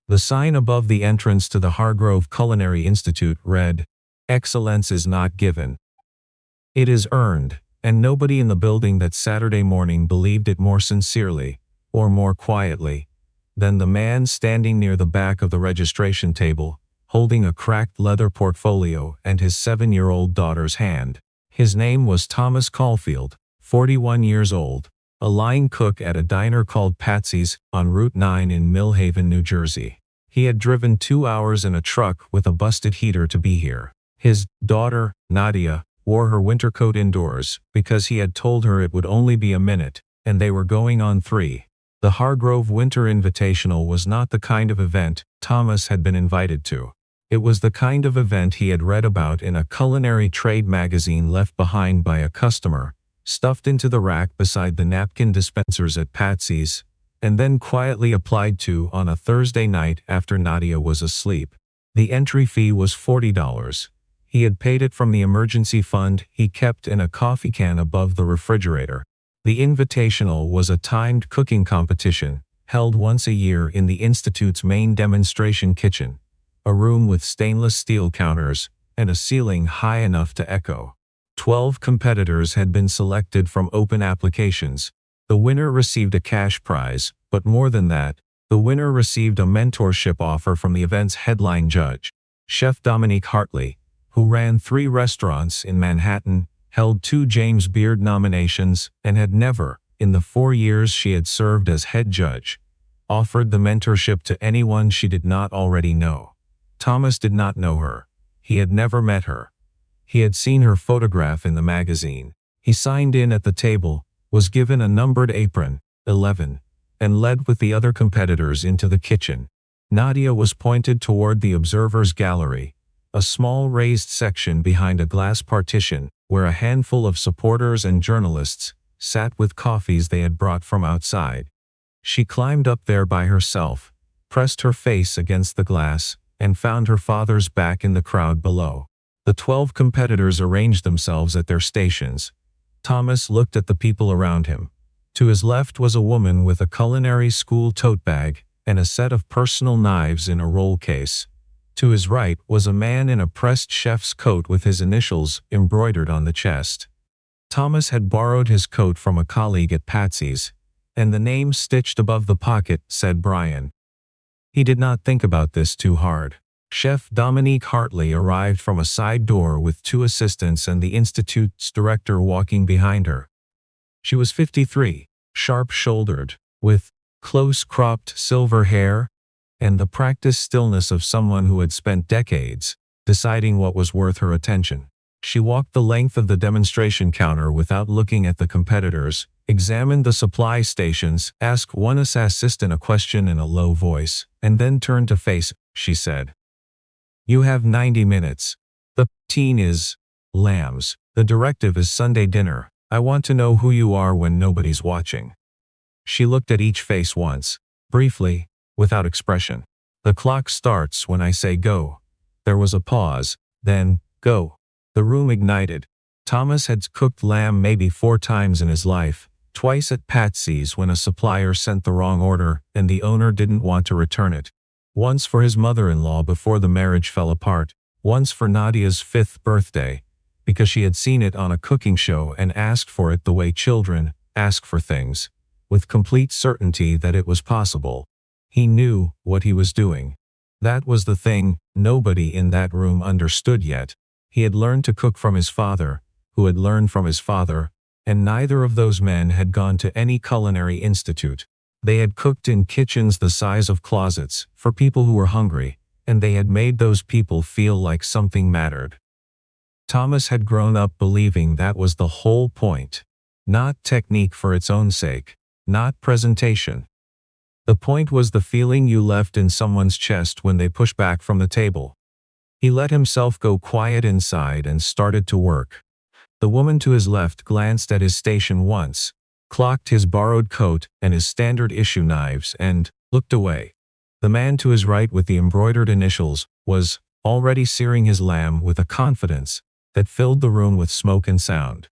The sign above the entrance to the Hargrove Culinary Institute read, "Excellence is not given. It is earned," and nobody in the building that Saturday morning believed it more sincerely, or more quietly, than the man standing near the back of the registration table, holding a cracked leather portfolio and his 7-year-old daughter's hand. His name was Thomas Caulfield, 41 years old, a line cook at a diner called Patsy's on Route 9 in Millhaven, New Jersey. He had driven 2 hours in a truck with a busted heater to be here. His daughter, Nadia, wore her winter coat indoors because he had told her it would only be a minute, and they were going on 3. The Hargrove Winter Invitational was not the kind of event Thomas had been invited to. It was the kind of event he had read about in a culinary trade magazine left behind by a customer, stuffed into the rack beside the napkin dispensers at Patsy's, and then quietly applied to on a Thursday night after Nadia was asleep. The entry fee was $40. He had paid it from the emergency fund he kept in a coffee can above the refrigerator. The Invitational was a timed cooking competition, held once a year in the Institute's main demonstration kitchen, a room with stainless steel counters, and a ceiling high enough to echo. 12 competitors had been selected from open applications. The winner received a cash prize, but more than that, the winner received a mentorship offer from the event's headline judge. Chef Dominique Hartley, who ran 3 restaurants in Manhattan, held 2 James Beard nominations, and had never, in the 4 years she had served as head judge, offered the mentorship to anyone she did not already know. Thomas did not know her. He had never met her. He had seen her photograph in the magazine. He signed in at the table, was given a numbered apron, 11, and led with the other competitors into the kitchen. Nadia was pointed toward the observers' gallery, a small raised section behind a glass partition, where a handful of supporters and journalists sat with coffees they had brought from outside. She climbed up there by herself, pressed her face against the glass, and found her father's back in the crowd below. The 12 competitors arranged themselves at their stations. Thomas looked at the people around him. To his left was a woman with a culinary school tote bag and a set of personal knives in a roll case. To his right was a man in a pressed chef's coat with his initials embroidered on the chest. Thomas had borrowed his coat from a colleague at Patsy's, and the name stitched above the pocket said Brian. He did not think about this too hard. Chef Dominique Hartley arrived from a side door with 2 assistants and the Institute's director walking behind her. She was 53, sharp-shouldered, with close-cropped silver hair, and the practiced stillness of someone who had spent decades deciding what was worth her attention. She walked the length of the demonstration counter without looking at the competitors, examined the supply stations, asked one assistant a question in a low voice, and then turned to face. She said, "You have 90 minutes. The routine is lambs. The directive is Sunday dinner. I want to know who you are when nobody's watching." She looked at each face once, briefly, without expression. "The clock starts when I say go." There was a pause, then, "Go." The room ignited. Thomas had cooked lamb maybe 4 times in his life, twice at Patsy's when a supplier sent the wrong order and the owner didn't want to return it. Once for his mother-in-law before the marriage fell apart, once for Nadia's 5th birthday, because she had seen it on a cooking show and asked for it the way children ask for things, with complete certainty that it was possible. He knew what he was doing. That was the thing nobody in that room understood yet. He had learned to cook from his father, who had learned from his father, and neither of those men had gone to any culinary institute. They had cooked in kitchens the size of closets, for people who were hungry, and they had made those people feel like something mattered. Thomas had grown up believing that was the whole point. Not technique for its own sake, not presentation. The point was the feeling you left in someone's chest when they push back from the table. He let himself go quiet inside and started to work. The woman to his left glanced at his station once, clocked his borrowed coat and his standard issue knives, and looked away. The man to his right with the embroidered initials was already searing his lamb with a confidence that filled the room with smoke and sound.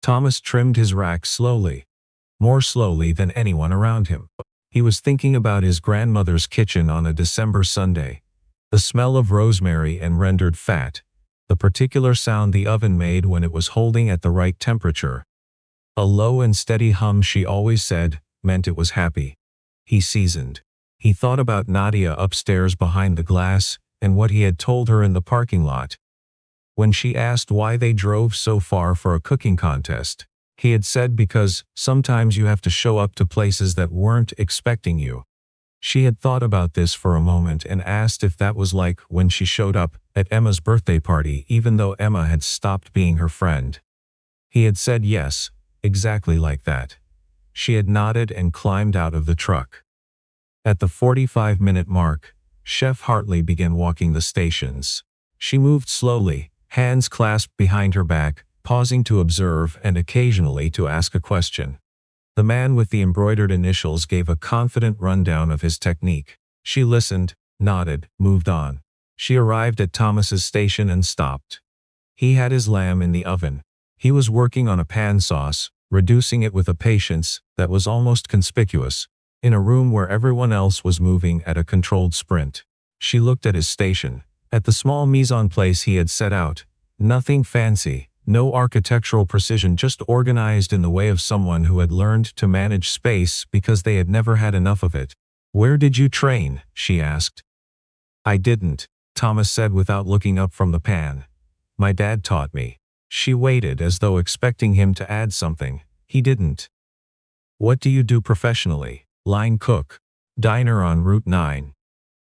Thomas trimmed his rack slowly, more slowly than anyone around him. He was thinking about his grandmother's kitchen on a December Sunday. The smell of rosemary and rendered fat. The particular sound the oven made when it was holding at the right temperature. A low and steady hum, she always said, meant it was happy. He seasoned. He thought about Nadia upstairs behind the glass, and what he had told her in the parking lot. When she asked why they drove so far for a cooking contest, he had said because sometimes you have to show up to places that weren't expecting you. She had thought about this for a moment and asked if that was like when she showed up at Emma's birthday party even though Emma had stopped being her friend. He had said yes, exactly like that. She had nodded and climbed out of the truck. At the 45-minute mark, Chef Hartley began walking the stations. She moved slowly, hands clasped behind her back, pausing to observe and occasionally to ask a question. The man with the embroidered initials gave a confident rundown of his technique. She listened, nodded, moved on. She arrived at Thomas's station and stopped. He had his lamb in the oven. He was working on a pan sauce, reducing it with a patience that was almost conspicuous, in a room where everyone else was moving at a controlled sprint. She looked at his station, at the small mise en place he had set out. Nothing fancy, no architectural precision, just organized in the way of someone who had learned to manage space because they had never had enough of it. "Where did you train?" she asked. "I didn't," Thomas said without looking up from the pan. "My dad taught me." She waited as though expecting him to add something. He didn't. "What do you do professionally?" "Line cook. Diner on Route 9.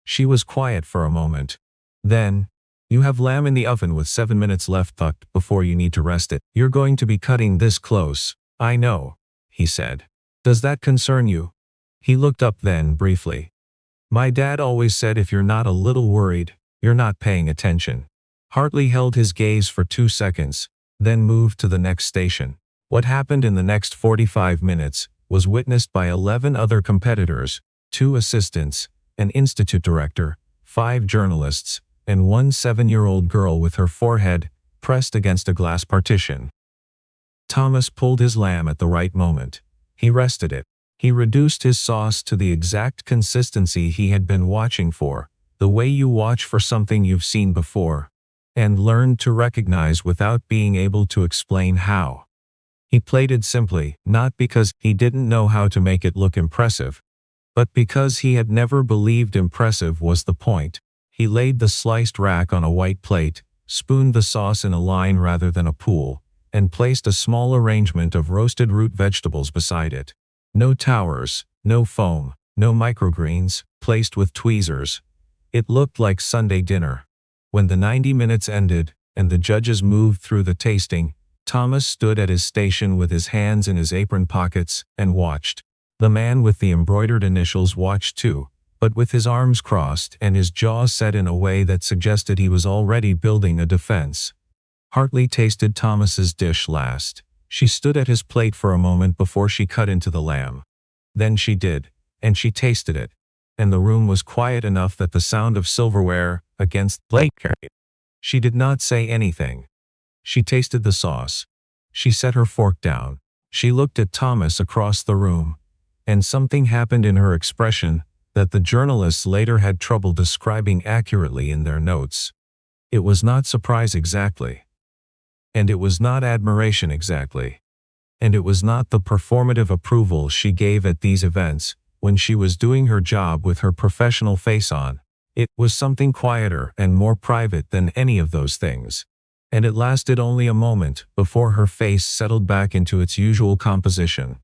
She was quiet for a moment. Then, "You have lamb in the oven with 7 minutes left cooked before you need to rest it. You're going to be cutting this close." "I know," he said. "Does that concern you?" He looked up then, briefly. "My dad always said if you're not a little worried, you're not paying attention." Hartley held his gaze for 2 seconds, then moved to the next station. What happened in the next 45 minutes was witnessed by 11 other competitors, 2 assistants, an institute director, 5 journalists, and 1 7-year-old girl with her forehead pressed against a glass partition. Thomas pulled his lamb at the right moment. He rested it. He reduced his sauce to the exact consistency he had been watching for, the way you watch for something you've seen before, and learned to recognize without being able to explain how. He plated simply, not because he didn't know how to make it look impressive, but because he had never believed impressive was the point. He laid the sliced rack on a white plate, spooned the sauce in a line rather than a pool, and placed a small arrangement of roasted root vegetables beside it. No towers, no foam, no microgreens, placed with tweezers. It looked like Sunday dinner. When the 90 minutes ended, and the judges moved through the tasting, Thomas stood at his station with his hands in his apron pockets and watched. The man with the embroidered initials watched too, but with his arms crossed and his jaw set in a way that suggested he was already building a defense. Hartley tasted Thomas's dish last. She stood at his plate for a moment before she cut into the lamb. Then she did, and she tasted it, and the room was quiet enough that the sound of silverware against plate carried. She did not say anything. She tasted the sauce. She set her fork down. She looked at Thomas across the room, and something happened in her expression that the journalists later had trouble describing accurately in their notes. It was not surprise exactly. And it was not admiration exactly. And it was not the performative approval she gave at these events when she was doing her job with her professional face on. It was something quieter and more private than any of those things. And it lasted only a moment before her face settled back into its usual composition.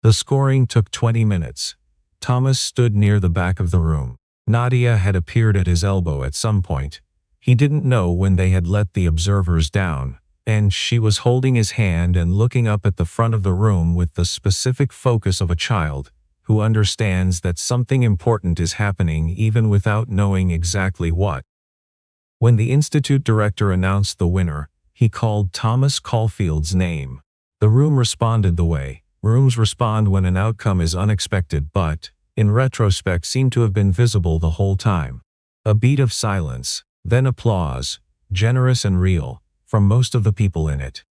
The scoring took 20 minutes. Thomas stood near the back of the room. Nadia had appeared at his elbow at some point. He didn't know when they had let the observers down, and she was holding his hand and looking up at the front of the room with the specific focus of a child who understands that something important is happening even without knowing exactly what. When the institute director announced the winner, he called Thomas Caulfield's name. The room responded the way rooms respond when an outcome is unexpected but, in retrospect, seemed to have been visible the whole time. A beat of silence, then applause, generous and real, from most of the people in it.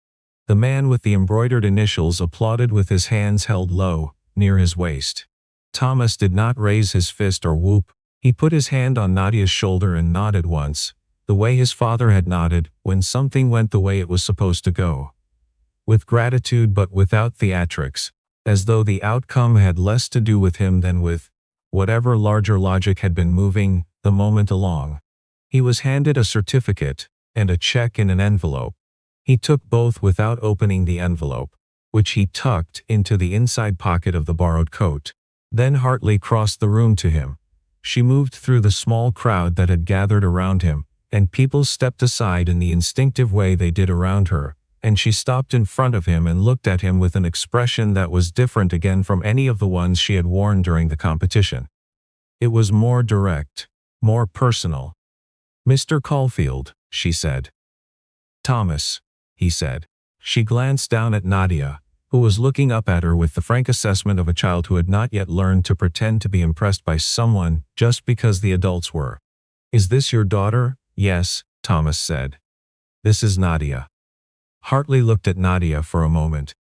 The man with the embroidered initials applauded with his hands held low, near his waist. Thomas did not raise his fist or whoop. He put his hand on Nadia's shoulder and nodded once, the way his father had nodded when something went the way it was supposed to go. With gratitude but without theatrics, as though the outcome had less to do with him than with whatever larger logic had been moving the moment along. He was handed a certificate and a check in an envelope. He took both without opening the envelope, which he tucked into the inside pocket of the borrowed coat. Then Hartley crossed the room to him. She moved through the small crowd that had gathered around him, and people stepped aside in the instinctive way they did around her, and she stopped in front of him and looked at him with an expression that was different again from any of the ones she had worn during the competition. It was more direct, more personal. "Mr. Caulfield," she said. "Thomas," he said. She glanced down at Nadia, who was looking up at her with the frank assessment of a child who had not yet learned to pretend to be impressed by someone just because the adults were. "Is this your daughter?" "Yes," Thomas said. "This is Nadia." Hartley looked at Nadia for a moment.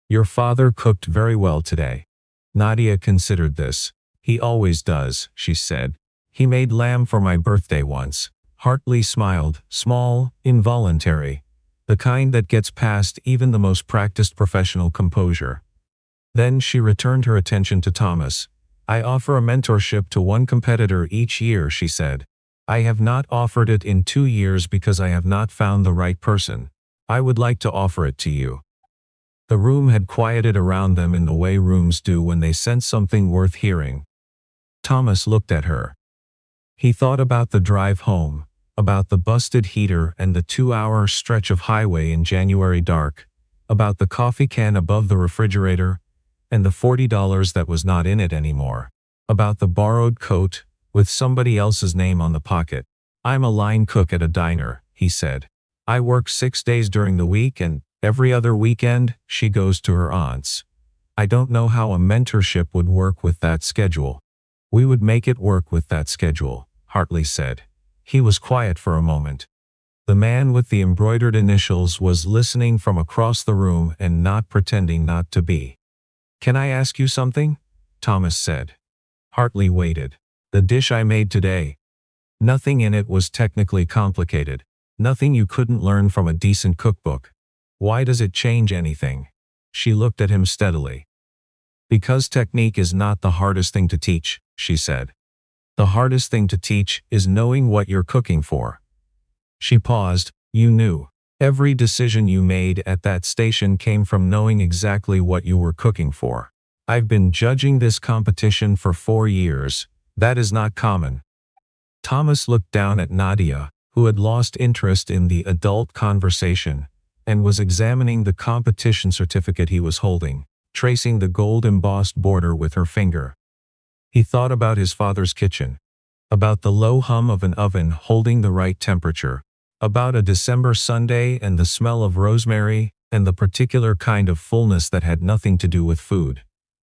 "Your father cooked very well today." Nadia considered this. "He always does," she said. "He made lamb for my birthday once." Hartley smiled, small, involuntary, the kind that gets past even the most practiced professional composure. Then she returned her attention to Thomas. "I offer a mentorship to one competitor each year," she said. "I have not offered it in 2 years because I have not found the right person. I would like to offer it to you." The room had quieted around them in the way rooms do when they sense something worth hearing. Thomas looked at her. He thought about the drive home, about the busted heater and the 2-hour stretch of highway in January dark, about the coffee can above the refrigerator, and the $40 that was not in it anymore, about the borrowed coat with somebody else's name on the pocket. "I'm a line cook at a diner," he said. "I work 6 days during the week and every other weekend she goes to her aunt's. I don't know how a mentorship would work with that schedule." "We would make it work with that schedule," Hartley said. He was quiet for a moment. The man with the embroidered initials was listening from across the room and not pretending not to be. "Can I ask you something?" Thomas said. Hartley waited. "The dish I made today. Nothing in it was technically complicated. Nothing you couldn't learn from a decent cookbook. Why does it change anything?" She looked at him steadily. "Because technique is not the hardest thing to teach," she said. "The hardest thing to teach is knowing what you're cooking for." She paused. "You knew. Every decision you made at that station came from knowing exactly what you were cooking for." "I've been judging this competition for 4 years. That is not common." Thomas looked down at Nadia, who had lost interest in the adult conversation, and was examining the competition certificate he was holding, tracing the gold-embossed border with her finger. He thought about his father's kitchen, about the low hum of an oven holding the right temperature, about a December Sunday and the smell of rosemary and the particular kind of fullness that had nothing to do with food.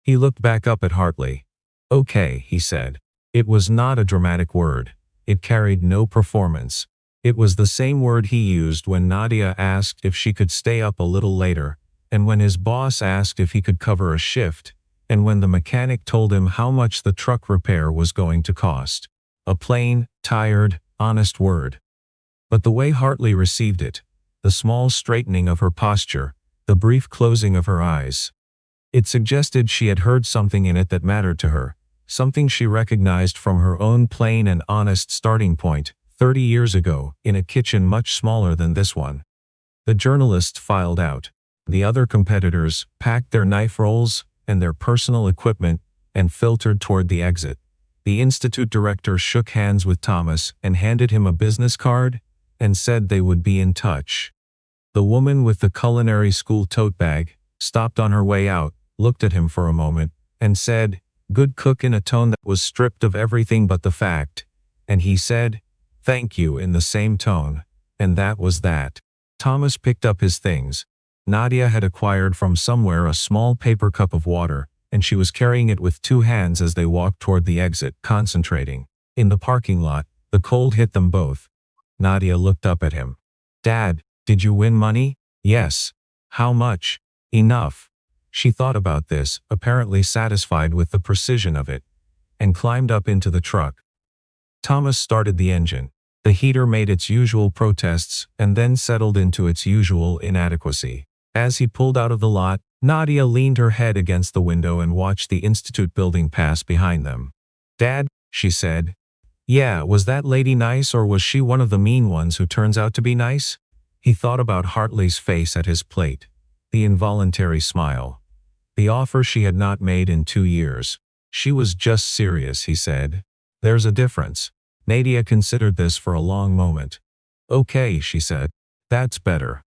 He looked back up at Hartley. "Okay," he said. It was not a dramatic word. It carried no performance. It was the same word he used when Nadia asked if she could stay up a little later, and when his boss asked if he could cover a shift, and when the mechanic told him how much the truck repair was going to cost. A plain, tired, honest word. But the way Hartley received it, the small straightening of her posture, the brief closing of her eyes, it suggested she had heard something in it that mattered to her, something she recognized from her own plain and honest starting point, 30 years ago, in a kitchen much smaller than this one. The journalists filed out. The other competitors packed their knife rolls and their personal equipment and filtered toward the exit. The institute director shook hands with Thomas and handed him a business card and said they would be in touch. The woman with the culinary school tote bag stopped on her way out, looked at him for a moment, and said, "Good cook," in a tone that was stripped of everything but the fact, and he said, "Thank you," in the same tone, and that was that. Thomas picked up his things. Nadia had acquired from somewhere a small paper cup of water, and she was carrying it with 2 hands as they walked toward the exit, concentrating. In the parking lot, the cold hit them both. Nadia looked up at him. "Dad, did you win money?" "Yes." "How much?" "Enough." She thought about this, apparently satisfied with the precision of it, and climbed up into the truck. Thomas started the engine. The heater made its usual protests and then settled into its usual inadequacy. As he pulled out of the lot, Nadia leaned her head against the window and watched the institute building pass behind them. "Dad," she said. "Yeah, was that lady nice, or was she one of the mean ones who turns out to be nice?" He thought about Hartley's face at his plate. The involuntary smile. The offer she had not made in 2 years. She was just serious, he said. "There's a difference." Nadia considered this for a long moment. "Okay," she said. "That's better."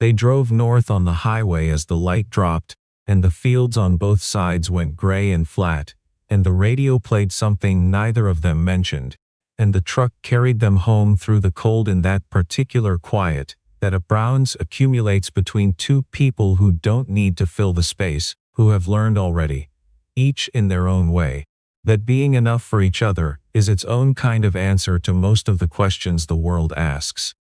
They drove north on the highway as the light dropped, and the fields on both sides went gray and flat, and the radio played something neither of them mentioned, and the truck carried them home through the cold in that particular quiet that a Browns accumulates between two people who don't need to fill the space, who have learned already, each in their own way, that being enough for each other is its own kind of answer to most of the questions the world asks.